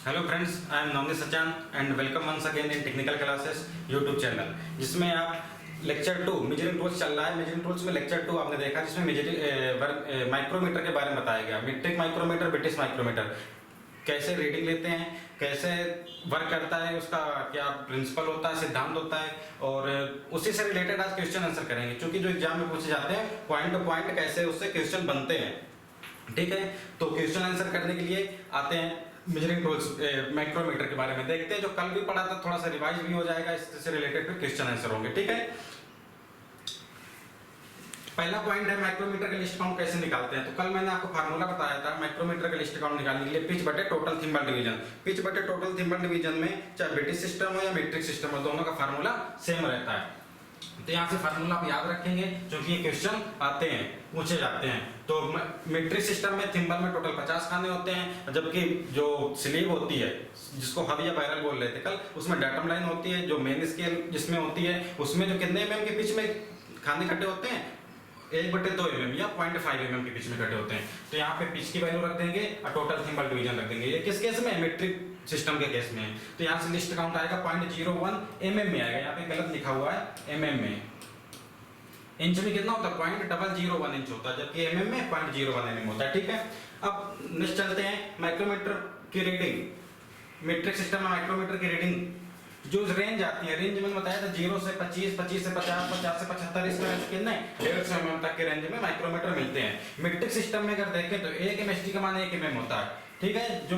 Hello friends, I am Navneet Sachan and welcome once again in technical classes YouTube channel, जिसमें आप lecture 2 measuring tools चल रहा है। Measuring tools में लेक्चर 2 आपने देखा, जिसमें मेजरिंग माइक्रोमीटर के बारे में बताया गया। मीट्रिक माइक्रोमीटर, ब्रिटिश माइक्रोमीटर कैसे रीडिंग लेते हैं, कैसे वर्क करता है, उसका क्या प्रिंसिपल होता है, सिद्धांत होता है, और उसी से रिलेटेड आज क्वेश्चन आंसर करेंगे, क्योंकि जो एग्जाम में पूछे जाते हैं पॉइंट टू पॉइंट कैसे उससे क्वेश्चन बनते हैं। ठीक है, तो क्वेश्चन आंसर करने के लिए आते हैं मेजरिंग टूल्स माइक्रोमीटर के बारे में देखते हैं। जो कल भी पढ़ा था थोड़ा सा रिवाइज भी हो जाएगा, इससे रिलेटेड फिर क्वेश्चन आंसर होंगे। ठीक है, पहला पॉइंट है माइक्रोमीटर का लिस्ट काउंट कैसे निकालते हैं। तो कल मैंने आपको फार्मूला बताया था माइक्रोमीटर का लिस्ट काउंट निकालने के लिए, पिच बटे टोटल थिम्बल डिवीजन। पिच बटे टोटल थिम्बल डिवीजन में चाहे ब्रिटिश सिस्टम हो या मीट्रिक सिस्टम हो, दोनों का फार्मूला सेम रहता है। तो यहाँ से फार्मूला आप याद रखेंगे, क्योंकि ये क्वेश्चन आते हैं, पूछे जाते हैं। तो मीट्रिक सिस्टम में थिम्बल में टोटल 50 खाने होते हैं, जबकि जो स्लीव होती है, जिसको हब या बैरल बोल रहे थे कल, उसमें डाटम लाइन होती है। जो मेन स्केल जिसमें होती है, उसमें जो कितने mm के बीच में खाने कटे होते हैं, 1/2 mm या 0.5 mm के बीच में कटे होते हैं। तो यहाँ पे पिच की वैल्यू रख देंगे और टोटल थिम्बल डिवीजन रख देंगे। ये किस केस में है? मीट्रिक सिस्टम के केस में है। तो यहाँ से लिस्ट काउंट आएगा 0.01 mm में आएगा। यहाँ पे गलत लिखा हुआ है mm में। इंच में कितना होता है? 0.001 इंच होता है, जबकि mm में 0.01 mm होता है। ठीक है, अब नेक्स्ट चलते हैं माइक्रोमीटर की रीडिंग। मीट्रिक सिस्टम में माइक्रोमीटर की रीडिंग जो रेंज आती है, रेंज में बताया था 0 से 25, 25 से 50, 50 से 75, इस तरह से कितने 150 mm तक के रेंज में माइक्रोमीटर मिलते हैं। मीट्रिक सिस्टम में अगर देखें तो 1 MSD का मान 1 mm होता है। ठीक है, जो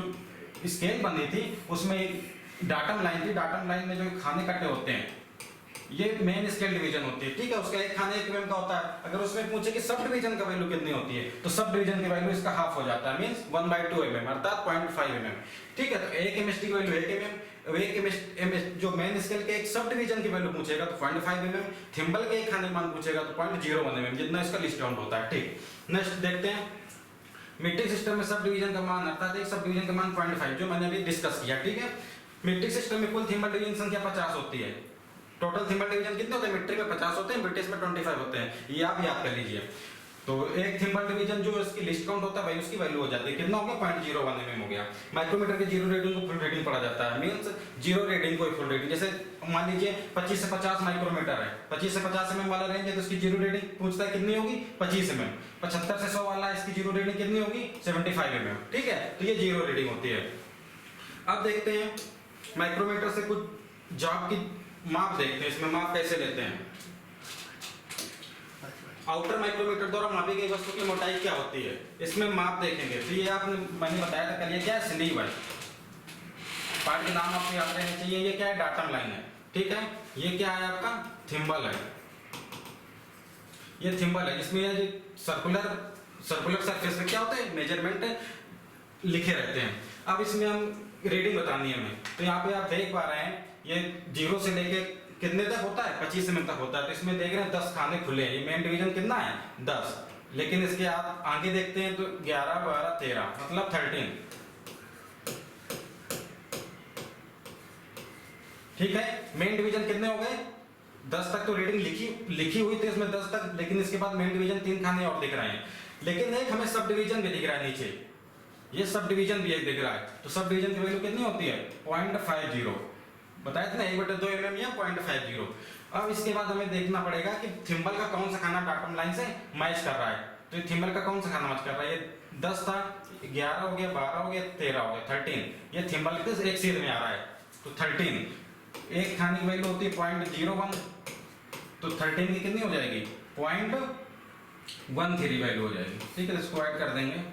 स्केल बनी थी उसमें डाटम लाइन थी, डाटम लाइन में जो खाने कटे होते हैं, ये मेन स्केल डिवीजन होती है। ठीक है, उसका एक खाने 1 mm का होता है। अगर उसमें पूछे कि सब डिवीजन का वैल्यू कितनी होती है, तो सब डिवीजन की वैल्यू इसका हाफ हो जाता है, मींस 1/2 mm अर्थात 0.5 mm। ठीक है, तो 1 MSD की वैल्यू 1 mm, जो मेन स्केल के एक सब डिवीजन की वैल्यू पूछेगा तो 0.5 mm, थिम्बल के एक खाने मान पूछेगा तो 0.01 mm, जितना इसका लिस्ट काउंट होता है। ठीक, नेक्स्ट देखते हैं मीट्रिक सिस्टम में सब डिवीजन का मान, अर्थात एक सब डिवीजन का मान 0.5, जो मैंने अभी डिस्कस किया। ठीक है, मीट्रिक सिस्टम में कुल थिम्बल डिवीजन संख्या 50 होती है। टोटल थिम्बल डिवीजन कितने होते हैं? मीट्रिक में 50 होते हैं, ब्रिटिश में 25 होते हैं। ये आप याद कर लीजिए। तो एक थिम्बल डिवीजन जो इसकी लिस्ट काउंट होता है भाई, उसकी वैल्यू हो जाती है, कितना हो गया? 0.01 mm हो गया। माइक्रोमीटर के जीरो रीडिंग को फुल रीडिंग पढ़ा जाता है, मींस जीरो रीडिंग को फुल रीडिंग। जैसे मान लीजिए 25 से 50 माइक्रोमीटर है, 25 से 50 mm वाला रेंज है, तो इसकी जीरो रीडिंग पूछता है कितनी होगी? 25 mm। 75 से 100 वाला है, इसकी जीरो रीडिंग कितनी होगी? 75 mm। ठीक है, तो ये जीरो रीडिंग होती है। अब देखते हैं माइक्रोमीटर से कुछ जॉब की माप देखते हैं। इसमें माप कैसे लेते हैं? आउटर माइक्रोमीटर द्वारा मापी गई वस्तु की मोटाई क्या होती है, इसमें माप देखेंगे। तो ये आपने मैंने बताया था कल, ये क्या है? स्लीव है। पार्ट के नाम आपको याद रहने चाहिए। ये क्या है? डाटम लाइन है। ठीक है, ये क्या है? आपका थिम्बल है। ये थिम्बल है, इसमें ये सर्कुलर सरफेस में क्या होता है? मेजरमेंट लिखे रहते हैं। अब इसमें हम रीडिंग बतानी है हमें। तो यहाँ पे आप देख पा रहे हैं, ये 0 से लेके कितने तक होता है? 25 mm तक होता है। तो इसमें देख रहे हैं 10 खाने खुले हैं। ये मेन डिवीजन कितना है? 10। लेकिन इसके आप आगे देखते हैं तो 11, 12, 13 मतलब 13। ठीक है, मेन डिवीजन कितने हो गए? 10 तक तो रीडिंग लिखी हुई थी इसमें 10 तक, लेकिन इसके बाद मेन डिवीजन 3 खाने और दिख रहे हैं। लेकिन एक हमें सब डिवीजन भी दिख रहा है नीचे, ये सब डिवीजन भी एक दिख रहा है। तो सब डिवीजन की वैल्यू कितनी होती है? 0.50। बताया था ना, 1/2 mm या 0.50। अब इसके बाद हमें देखना पड़ेगा कि थिम्बल का कौन सा खाना डाटम लाइन से मैच कर रहा है। तो ये थिम्बल का कौन सा खाना मैच कर रहा है? ये 10 था, 11 हो गया, 12 हो गया, 13 हो गया, 13। ये थिम्बल के एक सीध में आ रहा है, तो 13। एक खाने की वैल्यू होती है 0.01, तो 13 की कितनी हो जाएगी? 0.13 वैल्यू हो जाएगी। ठीक है, इसको ऐड कर देंगे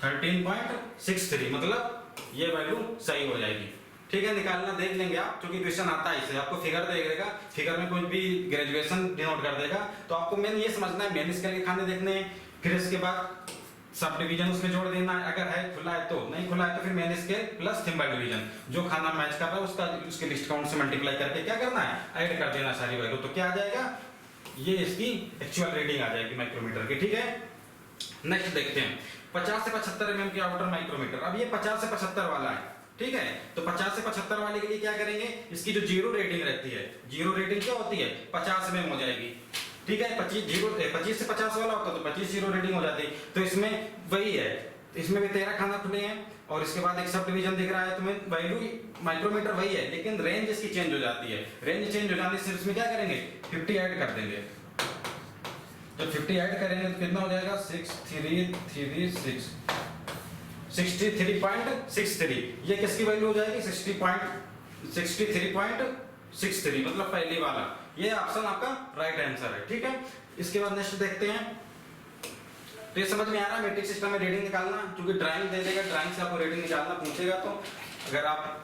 13.63, मतलब ये वैल्यू सही हो जाएगी। ठीक है, निकालना देख लेंगे आप, क्योंकि क्वेश्चन आता है इससे। आपको फिगर देगा, फिगर में कोई भी ग्रेजुएशन डिनोट कर देगा, तो आपको मेन ये समझना है मेन स्केल के खाने देखने हैं, फिर इसके बाद सब डिवीजन उसमें जोड़ देना है। अगर है खुला है तो, नहीं खुला है तो फिर main scale plus thimble division, जो खाना मैच कर रहा है उसका उसके लिस्ट काउंट से मल्टीप्लाई करके क्या करना है? ऐड कर देना सारी वैल्यू। तो क्या आ जाएगा? ये इसकी एक्चुअल रीडिंग आ जाएगी माइक्रोमीटर की। ठीक है, नेक्स्ट देखते हैं 50 से 75 mm की आउटर माइक्रोमीटर। अब ये 50 से 75 वाला है। ठीक है, तो 50 से 75 वाले के लिए क्या करेंगे? इसकी जो जीरो रेटिंग रहती है, जीरो रेटिंग क्या होती है? 50 mm हो जाएगी। ठीक है, 25 से 50 वाला होता है तो 25 जीरो रेटिंग हो जाती है। तो इसमें वही है इसमें भी 13 खाना खुले हैं और इसके बाद एक सब डिवीजन दिख रहा है तुम्हें। वैल्यू माइक्रोमीटर वही है लेकिन रेंज इसकी चेंज हो जाती है। रेंज चेंज हो जाने से इसमें क्या करेंगे 50 ऐड कर देंगे। जब 50 ऐड करेंगे तो कितना हो जाएगा 6336 63.63। ये किसकी वैल्यू हो जाएगी 63.63 मतलब पहली वाला। ये ऑप्शन आपका राइट आंसर है। ठीक है, इसके बाद नेक्स्ट देखते हैं। तो ये समझ में आ रहा है मैट्रिक्स सिस्टम में रीडिंग निकालना, क्योंकि ड्राइंग दे देगा, ड्राइंग से आपको रीडिंग निकालना पूछेगा। तो अगर आप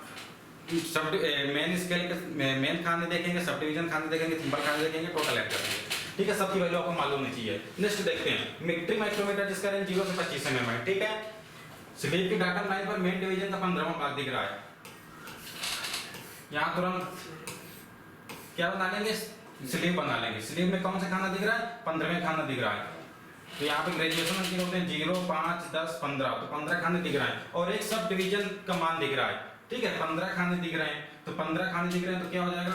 सब मेन स्केल के मेन खाने देखेंगे, सब डिवीजन खाने देखेंगे, थिम्बल खाने देखेंगे, टोटल ऐड कर देंगे। ठीक है, सबकी वैल्यू आपको मालूम नहीं चाहिए। नेक्स्ट देखते हैं मैट्रिक माइक्रोमीटर जिसका रेंज 0 से 25 mm है। ठीक है, स्लीव की डाटा लाइन पर मेन डिवीजन का 15वां भाग दिख रहा है। यहाँ तुरंत क्या बना लेंगे स्लीव बना लेंगे। स्लीव में कौन सा खाना दिख रहा है 15वें खाना दिख रहा है। तो यहाँ पे ग्रेजुएशन में होते हैं 0, 5, 10, 15, तो 15 खाने दिख रहे हैं और एक सब डिवीजन का मान दिख रहा है। ठीक है, 15 खाने दिख रहे हैं, तो 15 खाने दिख रहे हैं तो क्या हो जाएगा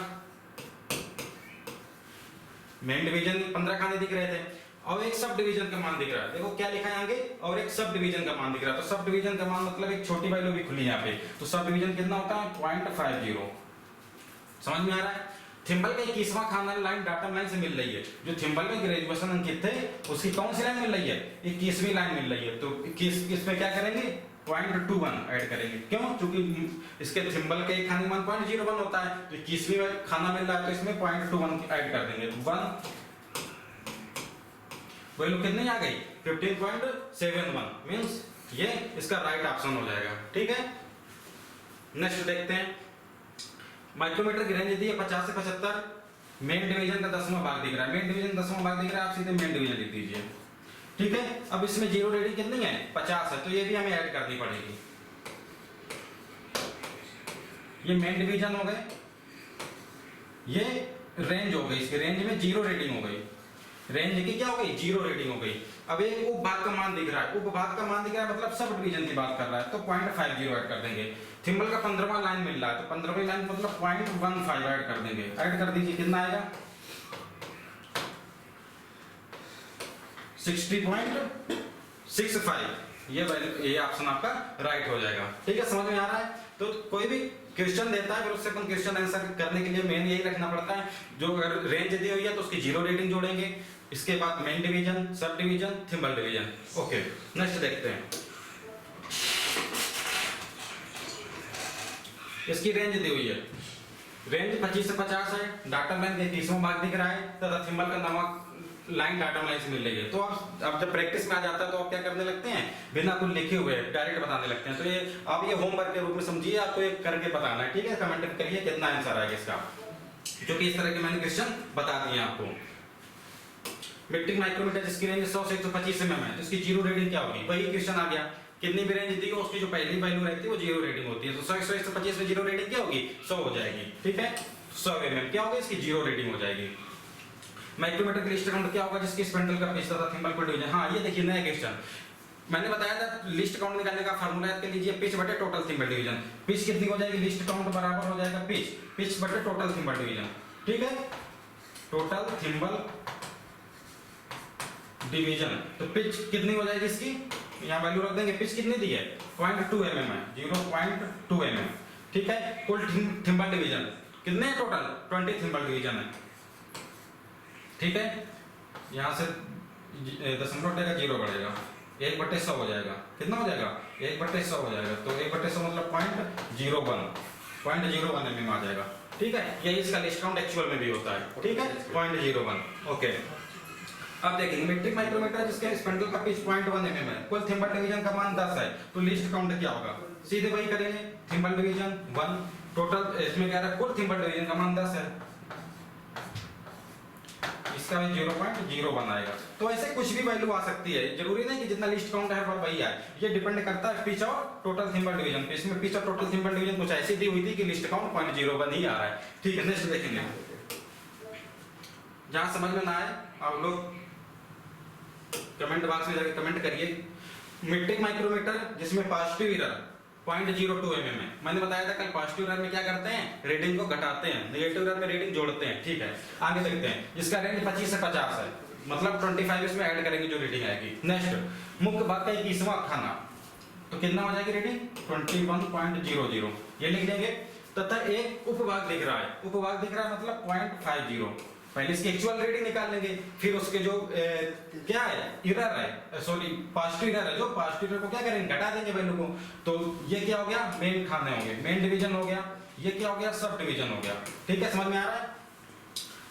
मेन डिवीजन 15 खाने दिख रहे थे और एक सब डिवीजन का मान दिख रहा है। देखो क्या लिखा है आगे और एक सब डिवीजन का मान दिख रहा है। तो सब डिवीजन का मान मतलब एक छोटी वैल्यू भी खुली है यहाँ पे। तो सब डिवीजन कितना होता है 0.50। समझ में आ रहा है। थिम्बल का 21वां खाना लाइन डाटा लाइन से मिल रही है। जो थिम्बल में ग्रेजुएशन अंकित थे उसकी कौन सी लाइन मिल रही है 21वीं लाइन मिल रही है। तो 21 इसमें क्या करेंगे 0.21 ऐड करेंगे। क्यों, क्योंकि इसके थिम्बल के एक खाने मान 0.01 होता है। तो 21वीं खाना मिल रहा है तो इसमें 0.21 ऐड कर देंगे। 1 वैल्यू कितनी आ गई 15.71 मींस ये इसका राइट ऑप्शन हो जाएगा। ठीक है, नेक्स्ट देखते हैं। माइक्रोमीटर की रेंज दी है 50 से 75। मेन डिवीजन का 10वां भाग दिख रहा है। मेन डिवीजन 10वां भाग दिख रहा है, आप सीधे मेन डिवीजन लिख दीजिए। ठीक है, अब इसमें जीरो रेडिंग कितनी है 50 है, तो ये भी हमें ऐड करनी पड़ेगी। ये मेन डिवीजन हो गए, ये रेंज हो गई, इसकी रेंज में जीरो रेडिंग हो गई। रेंज की क्या हो गई जीरो रेडिंग हो गई। अब एक उपभाग का मान दिख रहा है, उपभाग का मान दिख रहा है मतलब सब डिवीजन की बात कर रहा है, तो 0.50 ऐड कर देंगे। थिम्बल का 15वां लाइन मिल रहा है, तो 15वीं लाइन मतलब 0.15 ऐड कर देंगे। ऐड कर दीजिए, कितना आएगा 60.65। ये ऑप्शन आपका राइट हो जाएगा। ठीक है, समझ में आ रहा है। तो कोई भी क्वेश्चन देता है फिर उससे अपन क्वेश्चन आंसर करने के लिए मेन यही रखना पड़ता है। जो अगर रेंज दी हुई है तो उसकी जीरो रेटिंग जोड़ेंगे, इसके बाद main division, sub division, thimble division. Okay, next देखते हैं। इसकी रेंज दी हुई है, रेंज 25 से 50 है। डाटा लाइन के 30वां भाग दिख रहा है तथा थिम्बल का नवा लाइन डाटा लाइन से मिल रही है। तो अब जब प्रैक्टिस में आ जाता है तो आप क्या करने लगते हैं बिना कुछ लिखे हुए डायरेक्ट बताने लगते हैं। तो ये आप ये होमवर्क के रूप में समझिए, आपको ये करके बताना है। ठीक है, कमेंट करिए कितना आंसर आएगा इसका, क्योंकि इस तरह के मैंने क्वेश्चन बता दिए आपको। मैट्रिक माइक्रोमीटर जिसकी रेंज 100 से 125 mm है, तो इसकी जीरो रेटिंग क्या होगी, वही क्वेश्चन आ गया। कितनी भी रेंज दी हो उसकी जो पहली वैल्यू रहती है वो जीरो रेटिंग होती है। तो 100 से 125 में जीरो रेटिंग क्या होगी 100 हो जाएगी। ठीक है, 100 mm क्या होगा इसकी जीरो रेटिंग हो जाएगी। माइक्रोमीटर की लिस्ट काउंट क्या होगा जिसकी स्पेंडल का पिच तथा थिम्बल पर डिवीजन। हाँ, ये देखिए नया क्वेश्चन मैंने बताया था। लिस्ट काउंट निकालने का फार्मूला याद कर लीजिए, पिच बटे टोटल थिम्बल डिवीजन। पिच कितनी हो जाएगी लिस्ट काउंट बराबर हो जाएगा पिच बटे टोटल थिम्बल डिवीजन। ठीक है, टोटल थिम्बल डिवीजन। तो पिच कितनी हो जाएगी इसकी, यहाँ वैल्यू रख देंगे। पिच कितनी दी है 0.2 mm है, 0.2 mm। ठीक है, कुल थिम्बल डिवीजन कितने हैं टोटल 20 थिम्बल डिवीजन है। ठीक है, यहाँ से दशमलव हटेगा, जीरो बढ़ेगा, 1/100 हो जाएगा। कितना हो जाएगा 1/100 हो जाएगा। तो 1/100 मतलब 0.01 mm आ जाएगा। ठीक है, यही इसका लिस्ट काउंट एक्चुअल में भी होता है। ठीक है, 0.01। ओके, अब देखेंगे मैट्रिक माइक्रोमीटर जिसके स्पेंडल का पिच 0.1 mm है, कुल थिम्बल डिवीजन का मान 10 है, तो लिस्ट काउंट क्या होगा सीधे वही करेंगे। थिम्बल डिवीजन 1, टोटल इसमें क्या है कुल थिम्बल डिवीजन का मान 10 है, इसका भी 0.01 आएगा। तो ऐसे कुछ भी वैल्यू आ सकती है, जरूरी नहीं कि जितना लिस्ट काउंट है वही आए। ये डिपेंड करता है पिच और टोटल थिम्बल डिवीजन पे। इसमें पिच और टोटल थिम्बल डिवीजन कुछ ऐसी दी हुई थी कि लिस्ट काउंट 0.01 ही आ रहा है। ठीक है, नेक्स्ट देखेंगे। जहां समझ में ना आए आप लोग कमेंट बॉक्स में जाकर कमेंट करिए। मैट्रिक माइक्रोमीटर जिसमें पॉजिटिव एरर 0.02 mm है। मैंने बताया था कल पॉजिटिव एरर में क्या करते हैं रीडिंग को घटाते हैं, नेगेटिव एरर में रीडिंग जोड़ते हैं। ठीक है, आगे देखते हैं। जिसका रेंज 25 से 50 है मतलब 25 इसमें ऐड करेंगे जो रीडिंग आएगी। नेक्स्ट, मुख्य भाग का 21वां खाना तो कितना हो जाएगी रीडिंग 21.00 ये लिख देंगे। तथा एक उपभाग दिख रहा है, उपभाग दिख रहा है मतलब 0.50। पहले इसकी एक्चुअल रीडिंग निकाल लेंगे, फिर उसके जो क्या है एरर है, सॉरी पॉजिटिव एरर है, जो पॉजिटिव एरर को क्या करेंगे घटा देंगे वैल्यू को। तो ये क्या हो गया मेन खाने होंगे, मेन डिवीजन हो गया, ये क्या हो गया सब डिवीजन हो गया। ठीक है समझ में आ रहा है।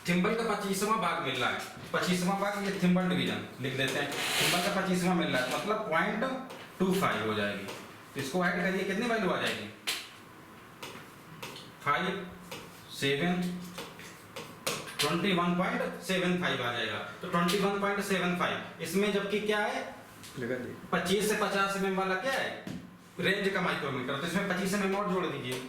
थिम्बल का 25वां भाग मिल रहा है, 25वां भाग ये थिम्बल डिवीजन लिख देते हैं, थिम्बल का 25वां मिल रहा है मतलब 0.25 हो जाएगी। तो इसको ऐड करिए कितनी वैल्यू आ जाएगी 5 7 21.75 आ जाएगा। तो 21.75 इसमें जबकि क्या है 25 से 50 mm वाला क्या है रेंज का माइक्रोमीटर, तो इसमें 25 mm और जोड़ दीजिए।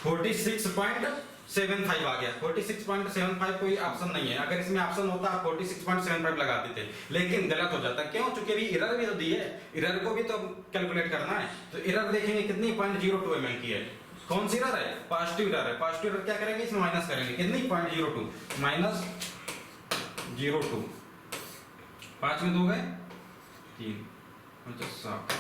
(46.75) आ गया। 46.75 कोई ऑप्शन नहीं है, अगर इसमें ऑप्शन होता आप 46.75 लगा देते, लेकिन गलत हो जाता। क्यों? चूंकि अभी एरर भी तो दी है, एरर को भी तो कैलकुलेट करना है। तो एरर देखेंगे कितनी 0.02 mm की है। कौन सी एरर है? पॉजिटिव एरर है। पॉजिटिव एरर क्या करेंगे इसमें माइनस करेंगे, कितनी 0.02 माइनस 0.2, 5 में 2 गए 3 7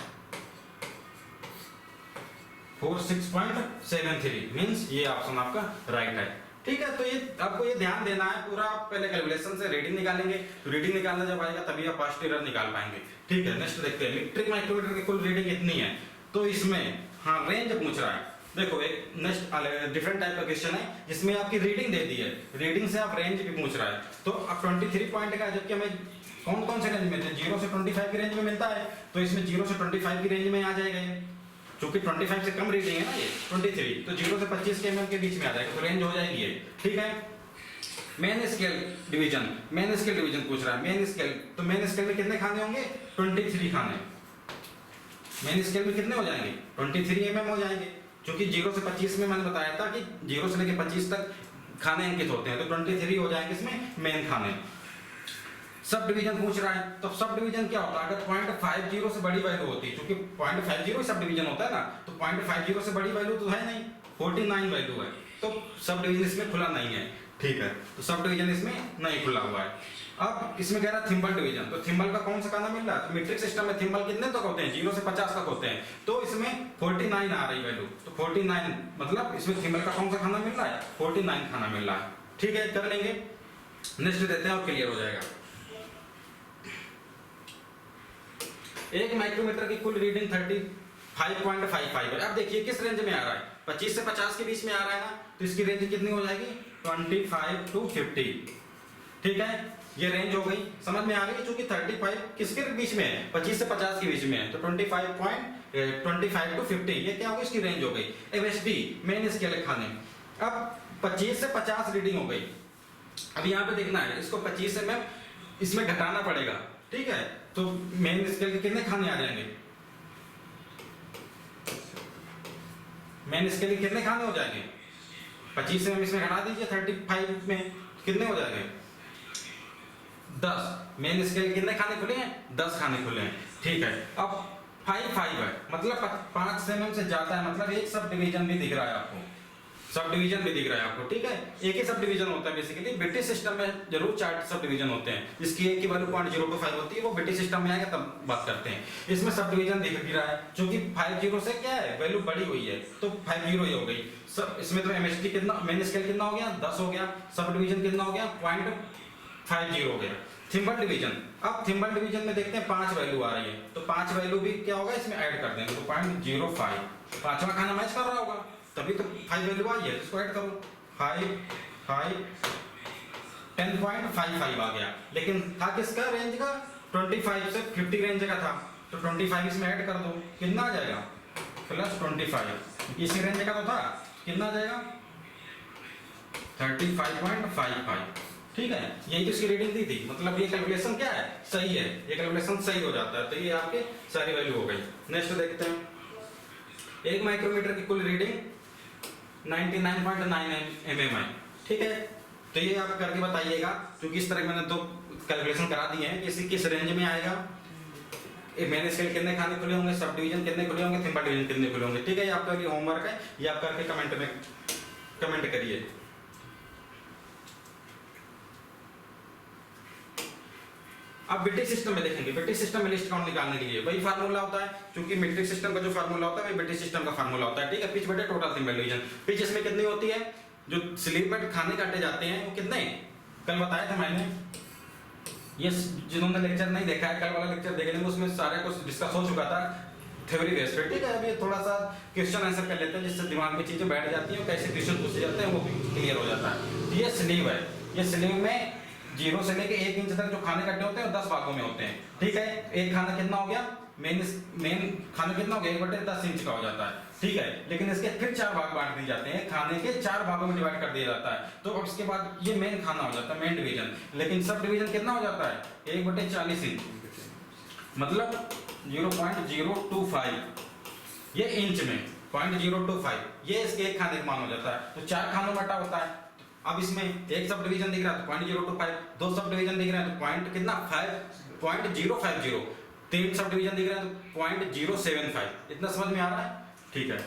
46.73 मींस ये ऑप्शन आपका राइट है। ठीक है, तो ये आपको ये ध्यान देना है पूरा। पहले कैलकुलेशन से रीडिंग निकालेंगे, तो रीडिंग निकालना जब आएगा तभी आप पॉजिटिव एरर निकाल पाएंगे। ठीक है, नेक्स्ट देखते हैं इलेक्ट्रिक माइक्रोमीटर की कुल रीडिंग कितनी है। तो इसमें हाँ रेंज पूछ रहा है। देखो एक नेक्स्ट डिफरेंट टाइप का क्वेश्चन है जिसमें आपकी रीडिंग दे दी है, रीडिंग से आप रेंज भी पूछ रहा है। तो अब 23 पॉइंट का जबकि हमें कौन कौन से रेंज में 0 से 25 की रेंज में मिलता है, तो इसमें 0 से 25 की रेंज में आ जाएगा ये, क्योंकि 25 से कम रीडिंग है ना ये 23, तो 0 से 25 के mm के बीच में आ जाएगा, तो रेंज हो जाएगी ये। ठीक है, main scale division, main scale division पूछ रहा है। मेन स्केल, तो मेन स्केल में कितने खाने होंगे 23 खाने। मेन स्केल में कितने हो जाएंगे 23 mm हो जाएंगे, क्योंकि 0 से 25 में मैंने बताया था कि 0 से लेकर 25 तक खाने अंकित होते हैं, तो 23 हो जाएंगे इसमें मेन खाने। सब डिवीजन पूछ रहा है, तो सब डिवीजन क्या होता है? अगर 0.50 से बड़ी वैल्यू होती है, क्योंकि 0.50 सब डिवीजन होता है ना, तो 0.50 से बड़ी वैल्यू तो है नहीं, 49 वैल्यू है, तो सब डिवीजन इसमें खुला नहीं है। ठीक है, तो सब डिवीजन इसमें नहीं खुला हुआ है। अब इसमें कह रहा है थिम्बल डिवीजन, तो थिम्बल का कौन सा खाना मिल रहा है? तो मीट्रिक सिस्टम में थिम्बल कितने तक होते हैं 0 से 50 तक होते हैं, तो इसमें 49 आ रही वैल्यू, तो 49 मतलब इसमें थिम्बल का कौन सा खाना मिल रहा है 49 खाना मिल रहा है। ठीक है, कर लेंगे, नेक्स्ट देते हैं और क्लियर हो जाएगा। एक माइक्रोमीटर की कुल रीडिंग 35.55 है। अब देखिए किस रेंज में आ रहा है, 25 से 50 के बीच में आ रहा है ना, तो इसकी रेंज कितनी हो जाएगी 25 to 50। ठीक है, ये रेंज हो गई, समझ में आ रही है। चूंकि 35 किसके बीच में है 25 से 50 के बीच में है, तो 25 to 50 ये क्या होगी इसकी रेंज हो गई। एमएसडी मेन स्केल खाने, अब 25 से 50 रीडिंग हो गई। अब यहाँ पे देखना है इसको 25 से मैं इसमें घटाना पड़ेगा। ठीक है, तो मेन स्केल के कितने खाने आ जाएंगे, मेन स्केल के कितने खाने हो जाएंगे 25 से हम इसमें घटा दीजिए 35 में कितने हो जाएंगे 10। मेन स्केल कितने खाने खुले हैं 10 खाने खुले हैं। ठीक है, अब 5 है मतलब 5 mm से ज्यादा है, मतलब एक सब डिवीजन भी दिख रहा है आपको, सब डिवीजन भी दिख रहा है आपको। ठीक है, एक ही सब डिवीजन होता है बेसिकली, ब्रिटिश सिस्टम में जरूर 4 सब डिवीजन होते हैं, जिसकी एक की वैल्यू 0.025 होती है, वो ब्रिटिश सिस्टम में आएगा तब बात करते हैं। इसमें सब डिवीजन दिख भी रहा है, क्योंकि 50 से क्या है वैल्यू बड़ी हुई है, तो 50 ही हो गई सब। इसमें तो एमएसडी कितना, मेन स्केल कितना हो गया 10 हो गया, सब डिवीजन कितना हो गया 0.50 हो गया। थिम्बल डिवीजन, अब थिम्बल डिवीजन में देखते हैं 5 वैल्यू आ रही है, तो 5 वैल्यू भी क्या होगा इसमें ऐड कर देंगे, तो 0.05 पांचवा खाना मैच कर रहा होगा, तभी तो 5 वैल्यू आई है, इसको ऐड करो 5 10.55 आ गया। लेकिन था किसका रेंज का 25 से 50 रेंज का था, तो 25 इसमें ऐड कर दो, कितना आ जाएगा +25, इसी रेंज का तो था, कितना आ जाएगा 35.55। ठीक है, यही तो इसकी रीडिंग दी थी, मतलब ये कैलकुलेशन क्या है सही है, ये कैलकुलेशन सही हो जाता है, तो ये आपके सारी वैल्यू हो गई। नेक्स्ट देखते हैं, एक माइक्रोमीटर की कुल रीडिंग 99.9 mm है। ठीक है, तो ये आप करके बताइएगा, क्योंकि इस तरह मैंने तो कैलकुलेशन करा दिए हैं कि किस रेंज में आएगा, मेन स्केल कितने खाने खुले होंगे, सब डिवीजन कितने खुले होंगे, थिम्बल डिवीजन कितने खुले होंगे। ठीक है, ये आपका लिए होमवर्क है, ये आप करके कमेंट में कमेंट करिए। अब ब्रिटिश सिस्टम में देखेंगे, ब्रिटिश सिस्टम में लिस्ट काउंट निकालने के लिए वही फार्मूला होता है, क्योंकि मीट्रिक सिस्टम का जो फार्मूला होता है वही ब्रिटिश सिस्टम का फार्मूला होता है, ठीक है। पिच बटे टोटल थिम्बल डिवीजन। पिच इसमें कितनी होती है, जो स्लीप में खाने काटे जाते हैं वो कितने, कल बताया था मैंने, ये जिन्होंने लेक्चर नहीं देखा है कल वाला लेक्चर देख लेंगे, उसमें सारा कुछ डिस्कस हो चुका था थ्योरी बेस पे, ठीक है। अभी थोड़ा सा क्वेश्चन आंसर कर लेते हैं जिससे दिमाग में चीजें बैठ जाती हैं, कैसे क्वेश्चन पूछे जाते हैं वो भी क्लियर हो जाता है। ये स्लीव है, ये स्लीव में 0 से लेके 1 इंच तक जो खाने कट्टे होते हैं वो 10 भागों में होते हैं, ठीक है। एक खाना कितना हो गया, मेन खाना कितना हो गया, 1/10 इंच का हो जाता है, ठीक है। लेकिन इसके फिर 4 भाग बांट दिए जाते हैं, खाने के 4 भागों में डिवाइड कर दिया जाता है। तो अब इसके बाद ये मेन खाना हो जाता है, मेन डिवीजन। लेकिन सब डिवीजन कितना हो जाता है, 1/40 इंच, मतलब 0.025, ये इंच में 0.025, ये इसके एक खाने का मान हो जाता है। तो 4 खानों में बटा होता है। अब इसमें एक सब डिवीजन दिख रहा है तो 0.025, 2 सब डिवीजन दिख रहे हैं तो पॉइंट कितना 0.050, 3 सब डिवीजन दिख रहे हैं तो 0.075। इतना समझ में आ रहा है, ठीक है।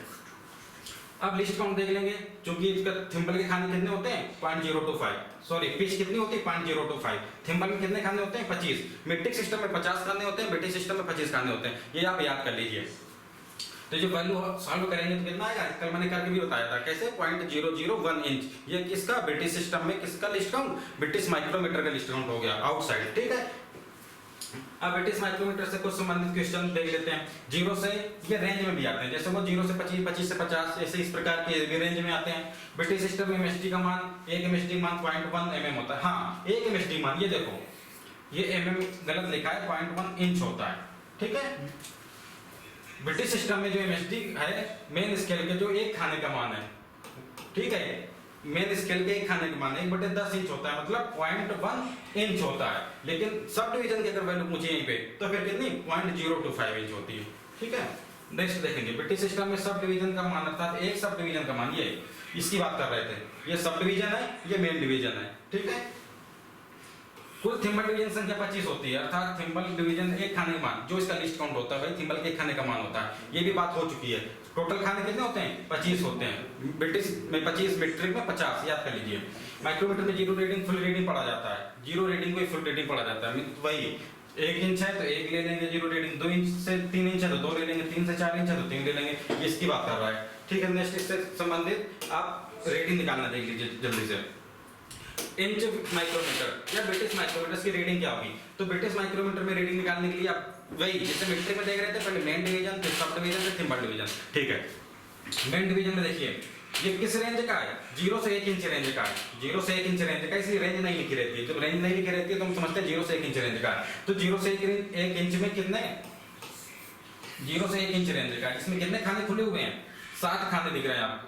अब लिस्ट काउंट देख लेंगे, क्योंकि इसका थिम्बल के खाने कितने होते हैं 0.025, सॉरी पिच कितनी होती है 0.025, थिम्बल में कितने खाने होते हैं 25। मीट्रिक सिस्टम में 50 खाने होते हैं, ब्रिटिश सिस्टम में 25 खाने होते हैं, ये आप याद कर लीजिए। तो जो वैल्यू सॉल्व करेंगे तो कितना आएगा, कल मैंने करके भी बताया था कैसे, 0.001 इंच। ये किसका, ब्रिटिश सिस्टम में किसका लिस्ट काउंट, ब्रिटिश माइक्रोमीटर का लिस्ट काउंट हो गया आउटसाइड, ठीक है। अब ब्रिटिश माइक्रोमीटर से कुछ संबंधित क्वेश्चन देख लेते हैं। 0 से ये रेंज में भी आते हैं, जैसे वो 0 से 25, 25 से 50, ऐसे इस प्रकार के भी रेंज में आते हैं। ब्रिटिश सिस्टम में एमएसडी का मान, एक एमएसडी मान 0.1 mm होता है। हाँ, एक एमएसडी मान, ये देखो ये mm गलत लिखा है, 0.1 इंच होता है, ठीक है। ब्रिटिश सिस्टम में जो एमएसडी है मेन स्केल के जो एक खाने का मान है, ठीक है, मेन स्केल के एक खाने का मान 1/10 इंच होता है, मतलब 0.1 इंच होता है। लेकिन सब डिवीजन की अगर वैल्यू पूछे यहीं पे तो फिर कितनी 0.025 इंच होती है, ठीक है। नेक्स्ट देखेंगे, ब्रिटिश सिस्टम में सब डिवीजन का मान अर्थात एक सब डिवीजन का मान, ये इसकी बात कर रहे थे, ये सब डिवीजन है, ये मेन डिवीजन है, ठीक है। कुल थिम्बल डिवीजन संख्या 25 होती है, अर्थात थिम्बल डिवीजन एक खाने का मान जो इसका लिस्ट काउंट होता है वही थिम्बल के एक खाने का मान होता है। ये भी बात हो चुकी है। टोटल खाने कितने होते हैं 25 होते हैं, ब्रिटिश में 25, मीट्रिक में 50, याद कर लीजिए। माइक्रोमीटर में 0 रीडिंग फुल रीडिंग पढ़ा जाता है, 0 रीडिंग को फुल रीडिंग पढ़ा जाता है, वही 1 इंच है तो 1 ले लेंगे 0 रीडिंग, 2 इंच से 3 इंच है तो 2 ले लेंगे, 3 से 4 इंच है तो 3 ले लेंगे, ये इसकी बात कर रहा है, ठीक है। नेक्स्ट इससे संबंधित आप रीडिंग निकालना देख लीजिए जल्दी से। इंच माइक्रोमीटर या ब्रिटिश माइक्रोमीटर की रीडिंग क्या होगी, तो ब्रिटिश माइक्रोमीटर में रीडिंग निकालने के लिए आप वही जैसे मीट्रिक में देख रहे थे, पहले मेन डिवीजन, फिर सब डिवीजन, फिर थिम्बल डिवीजन, ठीक है। मेन डिवीजन में देखिए ये किस रेंज का है, 0 से 1 इंच रेंज का है, 0 से 1 इंच रेंज का, इसलिए रेंज नहीं लिखी रहती है। जब रेंज नहीं लिखी रहती है तो हम समझते हैं 0 से 1 इंच रेंज का है। तो 0 से 1 इंच में कितने, 0 से 1 इंच रेंज का, इसमें कितने खाने खुले हुए हैं, 7 खाने दिख रहे हैं आपको,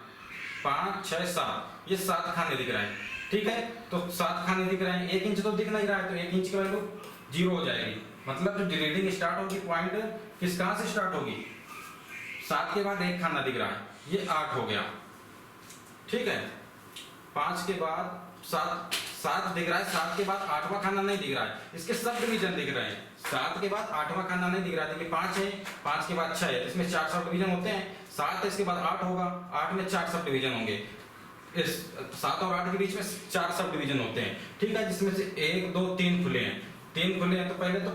5, 6, 7, ये 7 खाने दिख रहे हैं, ठीक है। तो 7 खाने दिख रहे हैं, 1 इंच तो दिख नहीं रहा है, तो 1 इंच की वैल्यू 0 हो जाएगी, मतलब जो रीडिंग स्टार्ट होगी पॉइंट किस कहां से स्टार्ट होगी, 7 के बाद 1 खाना दिख रहा है, ये 8 हो गया, ठीक है। 5 के बाद 7 दिख रहा है, 7 के बाद 8वां खाना नहीं दिख रहा है, इसके सब डिवीजन दिख रहे हैं। 7 के बाद 8वां खाना नहीं दिख रहा है, देखिए 5 है, 5 के बाद 6 है, इसमें 4 सब डिवीजन होते हैं। 7 है, इसके बाद 8 होगा, 8 में 4 सब डिवीजन होंगे, इस 7 और 8 के बीच में 4 सब डिवीजन होते हैं, ठीक है, जिसमें से 1, 2, 3 खुले हैं, 3 खुले हैं। तो पहले तो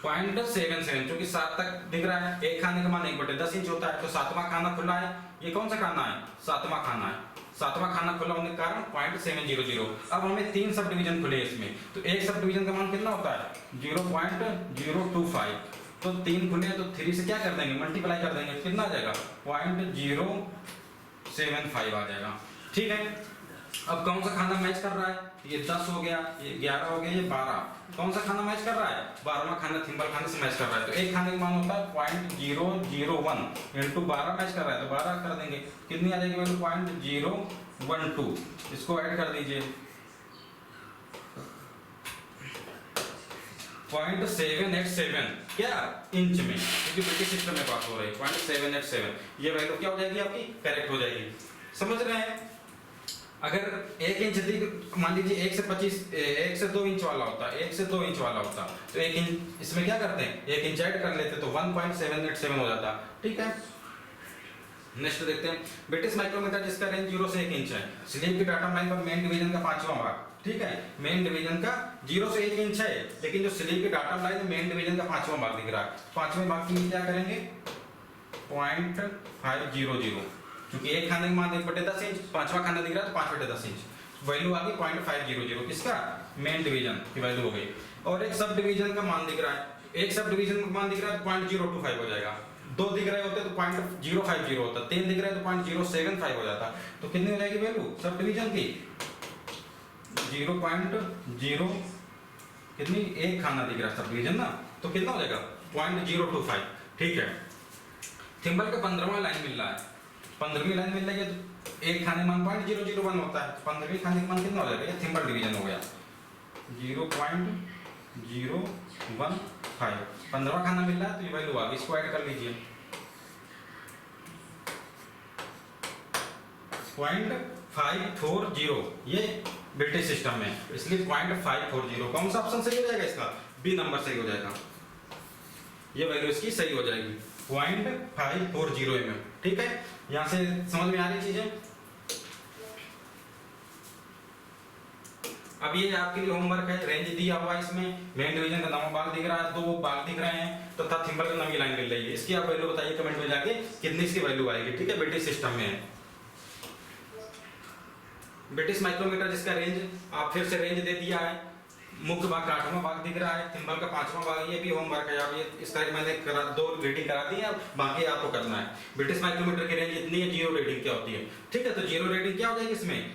0.77 क्योंकि 7 तक दिख रहा है, एक खाने का मान 1/10 इंच होता है, तो 7वां खाना खुला है, ये कौन सा खाना है, 7वां खाना है, 7वां खाना खुला होने के कारण 0.700। अब हमें 3 सब डिवीजन खुले इसमें, तो एक सब डिवीजन का मान कितना होता है 0.025, तो 3 खुले तो 3 से क्या कर देंगे, मल्टीप्लाई कर देंगे, कितना आ जाएगा 0.075 आ जाएगा, ठीक है। अब कौन सा खाना मैच कर रहा है, ये 10 हो गया, ये 11 हो गया, ये 12, कौन सा खाना मैच कर रहा है, 12वां खाना थिम्बल खाने से मैच कर रहा है। तो एक खाने का मान होता है 0.001 इंटू 12 मैच कर रहा है, तो 12 कर देंगे, कितनी आ जाएगी वैल्यू 0.012, इसको ऐड कर दीजिए 0.787 क्या इंच में, क्योंकि ब्रिटिश सिस्टम में बात हो रही है, 0.787 ये वैल्यू क्या हो जाएगी आपकी, करेक्ट हो जाएगी, समझ रहे हैं। अगर 1 इंच मान लीजिए 1 से 2 इंच वाला होता, 1 से 2 इंच वाला होता, तो 1 इंच इसमें क्या करते हैं 1 इंच ऐड कर लेते तो 1.787 हो जाता, ठीक है। नेक्स्ट देखते हैं ब्रिटिश माइक्रोमीटर जिसका रेंज 0 से 1 इंच है, स्लीप की डाटा लाइन पर मेन डिवीजन का 5वां भाग, ठीक है। मेन डिवीजन का 0 से 1 इंच है, लेकिन जो स्लीव की डाटा लाइन है मेन डिवीजन का 5वां भाग दिख रहा है। 5वें भाग के लिए क्या करेंगे 0.500, क्योंकि एक खाने का मान 1/10 इंच, 5वां खाना दिख रहा है तो 5/10 इंच, वैल्यू आ गई 0.500 किसका मेन डिवीजन की वैल्यू हो गई। और एक सब डिवीजन का मान दिख रहा है, एक सब डिवीजन का मान दिख रहा है 0.025 हो जाएगा। 2 दिख रहे होते तो 0.050 होता, 3 दिख रहे तो 0.075 हो जाता। तो कितनी हो जाएगी वैल्यू सब डिवीजन की 0.0 कितनी, एक खाना दिख रहा है सब डिवीजन ना, तो कितना हो जाएगा 0.025, ठीक है। थिम्बल का 15वां लाइन मिल रहा है, 15वीं लाइन मिल रही है तो एक खाने मान 0.001 होता है, 15वीं खाने का मान कितना हो जाएगा, ये थिम्बल डिवीजन हो गया 0.015। 15वां खाना मिल रहा है तो ये वैल्यू आ गई, इसको ऐड कर लीजिए 0.540, ये ब्रिटिश सिस्टम में, इसलिए 0.540 कौन सा ऑप्शन सही हो जाएगा इसका, बी नंबर सही हो जाएगा, ये वैल्यू इसकी सही हो जाएगी 0.540 mm, ठीक है। यहां से समझ में आ रही चीजें। अब ये आपके लिए होमवर्क है, रेंज दिया हुआ है इसमें, मेन डिवीजन का 9वां भाग दिख रहा है, 2 भाग दिख रहे हैं, तो तथा थिम्बल का 9वीं लाइन मिल रही है। इसकी आप वैल्यू बताइए कमेंट में जाके कितनी इसकी वैल्यू आएगी, ठीक है। ब्रिटिश सिस्टम में है, ब्रिटिश माइक्रोमीटर जिसका रेंज आप फिर से रेंज दे दिया है। मुख्य भाग का 8वां भाग दिख रहा है, थिम्बल का 5वां भाग, ये भी होमवर्क है। आप ये इस तरह मैंने 2 रीडिंग करा दी है, बाकी आपको करना है। ब्रिटिश माइक्रोमीटर की रेंज इतनी है, 0 रीडिंग क्या होती है, ठीक है। तो 0 रीडिंग क्या हो जाएगी इसमें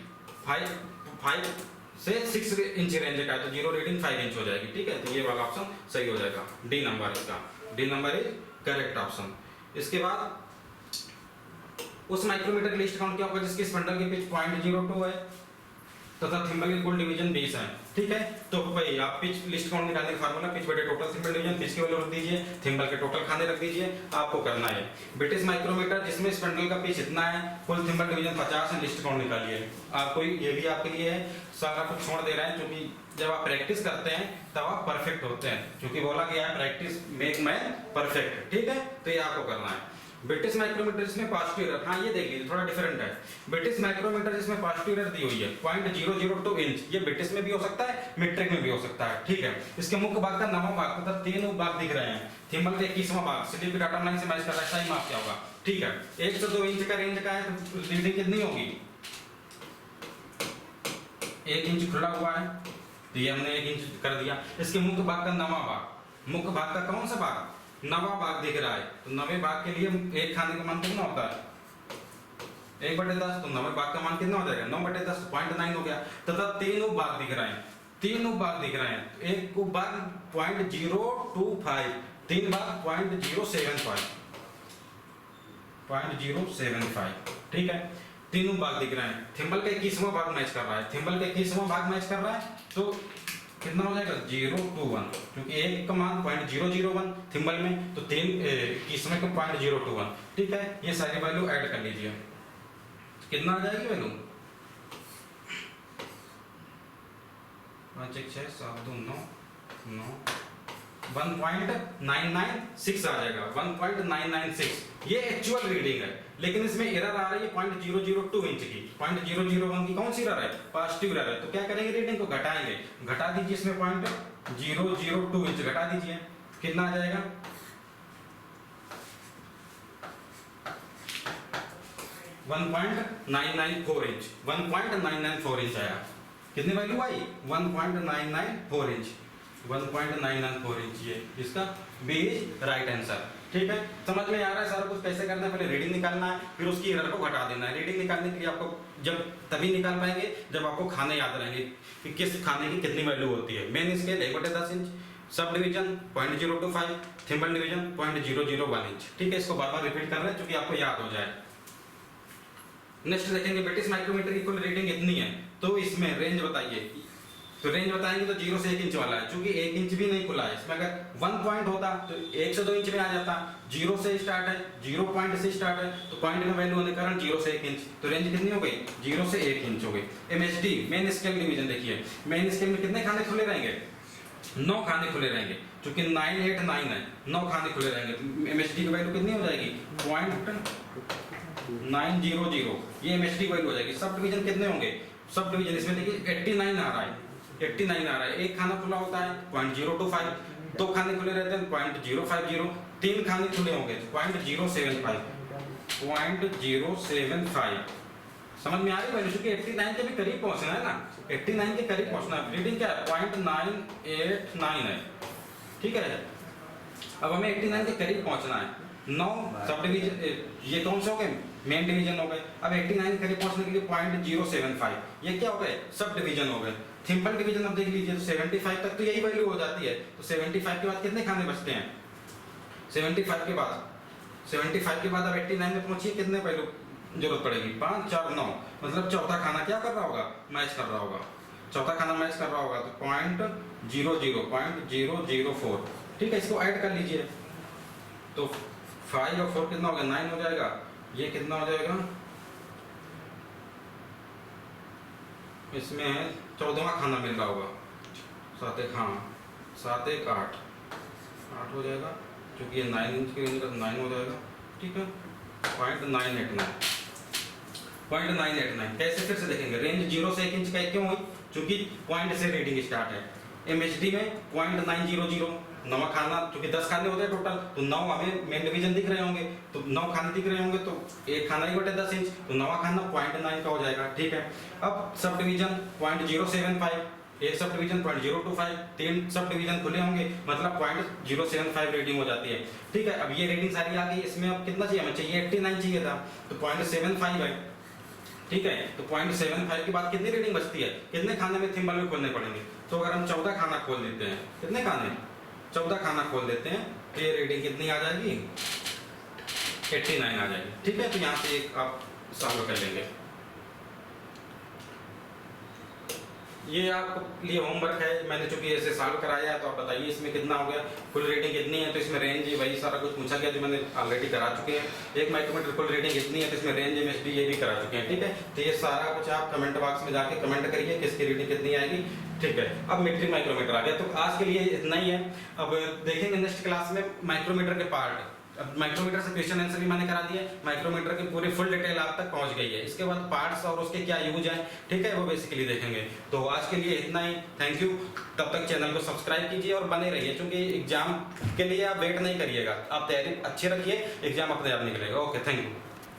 5 से 6 इंच रेंज का है, तो 0 रीडिंग 5 इंच हो जाएगी, ठीक है। तो ये वाला ऑप्शन सही हो जाएगा, डी नंबर इसका, D number is correct option. इसके बाद उस माइक्रोमीटर की लिस्ट काउंट क्या होगा जिसकी स्पंडल की पिच 0.02 है तथा थिम्बल की कुल डिवीजन 20 है, ठीक है। तो भाई आप पिच लिस्ट काउंट निकालने का फार्मूला, पिच बटे टोटल थिम्बल डिवीजन, पिच की वैल्यू रख दीजिए, थिम्बल के टोटल खाने रख दीजिए, आपको करना है। ब्रिटिश माइक्रोमीटर जिसमें स्पंडल का पिच इतना है, कुल थिम्बल डिवीजन 50 है, लिस्ट काउंट निकालिए। आपको ये भी आपके लिए है, सारा कुछ छोड़ दे रहे हैं, क्योंकि जब आप प्रैक्टिस करते हैं तब आप परफेक्ट होते हैं, क्योंकि बोला गया है प्रैक्टिस मेक मैन परफेक्ट, ठीक है। तो ये आपको करना है। ब्रिटिश माइक्रोमीटर जिसमें पॉजिटिव एरर, हाँ ये देख लीजिए थोड़ा डिफरेंट है। ब्रिटिश माइक्रोमीटर जिसमें पॉजिटिव एरर दी हुई है 0.002 इंच, ये ब्रिटिश में भी हो सकता है, मीट्रिक में भी हो सकता है, ठीक है। इसके मुख्य भाग का 9वां भाग तथा 3 उप भाग दिख रहे हैं, थिम्बल का 21वां भाग स्लीव की डाटा लाइन से मैच कर रहा है, सही माप क्या होगा, ठीक है। 1 से 2 इंच का रेंज का है, तो रीडिंग कितनी होगी 1 इंच खुला हुआ है, तो ये हमने 1 इंच कर दिया। इसके मुख्य भाग का 9वां भाग, मुख्य भाग का कौन सा भाग 9वां भाग दिख रहा है, तो 9वें भाग के लिए एक खाने का मान कितना होता है 1/10, तो 9वें भाग का मान कितना हो जाएगा 9/10, 0.9 हो गया। तथा 3 उप भाग दिख रहे हैं, 3 उप भाग दिख रहे हैं, एक उप भाग 0.025, 3 भाग 0.075, ठीक है। 3 उप भाग दिख रहे हैं, थिम्बल का 21वां भाग मैच कर रहा है, थिम्बल का 21वां भाग मैच कर रहा है, तो कितना हो जाएगा 0.21, क्योंकि एक का मान 0.001 थिम्बल में, तो 21वें का 0.021, ठीक है। ये सारी वैल्यू ऐड कर लीजिए, कितना आ जाएगी वैल्यू 5 1 6 7 2 9 9 1.996 आ जाएगा, 1.996। ये एक्चुअल रीडिंग है, लेकिन इसमें एरर आ रही है 0.002 इंच की, 0.001 की कौन सी एरर है पॉजिटिव एरर है। तो क्या करेंगे रीडिंग को घटाएंगे, घटा दीजिए इसमें 0.002 इंच घटा दीजिए, कितना आ जाएगा 1.994 इंच, 1.994 इंच आया। कितनी वैल्यू आई 1.994 इंच, 1.994 इंच, ये इसका बी इज राइट आंसर, ठीक है। समझ में आ रहा है सारा कुछ कैसे करना है, पहले रीडिंग निकालना है, फिर उसकी एरर को घटा देना है। रीडिंग निकालने के लिए आपको जब तभी निकाल पाएंगे जब आपको खाने याद रहेंगे कि किस खाने की कितनी वैल्यू होती है। Main scale 1/10 inch, sub division 0.025, thimble division 0.001 inch, ठीक है। इसको बार बार रिपीट कर रहे हैं क्योंकि आपको याद हो जाए। नेक्स्ट देखेंगे ब्रिटिश माइक्रोमीटर की कुल रीडिंग इतनी है, तो इसमें रेंज बताइए, तो रेंज बताएंगे तो 0 से 1 इंच वाला है, क्योंकि 1 इंच भी नहीं खुला है। इसमें अगर 1 पॉइंट होता तो 1 से 2 इंच में आ जाता, 0 से स्टार्ट है, 0 पॉइंट से स्टार्ट है, तो पॉइंट में वैल्यू होने के कारण 0 से 1 इंच, तो रेंज कितनी हो गई 0 से 1 इंच हो गई। एमएसडी मेन स्केल डिवीजन देखिए, मेन स्केल में कितने खाने खुले रहेंगे 9 खाने खुले रहेंगे, क्योंकि 9 8 9 है, 9 खाने खुले रहेंगे, तो एमएसडी की वैल्यू कितनी हो जाएगी 0.900, ये एमएसडी वैल्यू हो जाएगी। सब डिवीजन कितने होंगे, सब डिवीजन इसमें देखिए 89 आ रहा है, 89 आ रहा है। एक खाना खुला होता है 0.025, 2 खाने खुले रहते हैं 0.050, 3 खाने खुले होंगे 0.075, 0.075। समझ में आ रही है? क्योंकि 89 के भी करीब पहुंचना है ना, 89 के करीब पहुंचना है। रीडिंग क्या है? 0.989 है, ठीक है। अब हमें 89 के करीब पहुंचना है। 9 सब डिवीजन, ये कौन से हो गए? मेन डिवीजन हो गए। अब 89 के करीब पहुंचने के लिए 0.075, ये क्या हो गए? सब डिवीजन हो गए। सिंपल डिवीजन अब देख लीजिए, तो 75 तक तो यही वैल्यू हो जाती है। तो 75 के बाद कितने खाने बचते हैं? 75 के बाद, 75 के बाद अब 89 में पहुंचिए, कितने वैल्यू जरूरत पड़ेगी? 5 4 9, मतलब चौथा खाना क्या कर रहा होगा? मैच कर रहा होगा। चौथा खाना मैच कर रहा होगा तो 0.004, ठीक है। इसको ऐड कर लीजिए तो 5 और 4 कितना हो गया? 9 हो जाएगा। ये कितना हो जाएगा? इसमें 14वां खाना मिल रहा होगा। 7 1, हाँ 7 1 8 हो जाएगा, क्योंकि ये 9 इंच की रेंज का 9 हो जाएगा, ठीक है। 0.989 कैसे? फिर से देखेंगे। रेंज 0 से 1 इंच का क्यों हुई? क्योंकि पॉइंट से रीडिंग स्टार्ट है। एमएचडी में 0.900, 9 खाना, क्योंकि 10 खाने होते हैं टोटल, तो 9 हमें मेन डिवीजन दिख रहे होंगे, तो 9 खाने दिख रहे होंगे, तो एक खाना ही बटे 10 इंच, तो 9वां खाना 0.9 का हो जाएगा, ठीक है। अब सब डिवीजन 0.075, एक सब डिवीजन 0.025, 3 सब डिवीजन खुले होंगे, मतलब 0.075 रेटिंग हो जाती है, ठीक है। अब ये रेटिंग सारी आ गई। इसमें अब कितना चाहिए हमें? चाहिए 89 चाहिए था, तो 0.75 है, ठीक है। तो 0.75 के बाद कितनी रेटिंग बचती है? कितने खाने में थिम्बल में खोलने पड़ेंगे? तो अगर हम 14 खाना खोल देते हैं, कितने खाने? 14 खाना खोल देते हैं, तो ये रेटिंग कितनी आ जाएगी? 89 आ जाएगी, ठीक है। तो यहाँ से एक आप सॉल्व कर लेंगे। ये आपके लिए होमवर्क है, मैंने चूंकि ऐसे सॉल्व कराया है, तो आप बताइए इसमें कितना हो गया? फुल रेटिंग कितनी है? तो इसमें रेंज वही सारा कुछ पूछा गया जो मैंने ऑलरेडी करा चुके हैं। एक माइक्रोमीटर फुल रेटिंग कितनी है? तो इसमें रेंज एमएचडी ये भी करा चुके हैं, ठीक है। तो ये सारा कुछ आप कमेंट बॉक्स में जाके कमेंट करिए किसकी रेटिंग कितनी आएगी, ठीक है। अब मीट्रिक माइक्रोमीटर आ गया, तो आज के लिए इतना ही है। अब देखेंगे नेक्स्ट क्लास में माइक्रोमीटर के पार्ट। अब माइक्रोमीटर से क्वेश्चन आंसर भी मैंने करा दिया, माइक्रोमीटर की पूरी फुल डिटेल आप तक पहुंच गई है। इसके बाद पार्ट्स और उसके क्या यूज है, ठीक है, वो बेसिकली देखेंगे। तो आज के लिए इतना ही, थैंक यू। तब तक चैनल को सब्सक्राइब कीजिए और बने रहिए, क्योंकि एग्जाम के लिए आप वेट नहीं करिएगा, आप तैयारी अच्छी रखिए, एग्जाम अपने आप निकलेगा। Okay, thank you.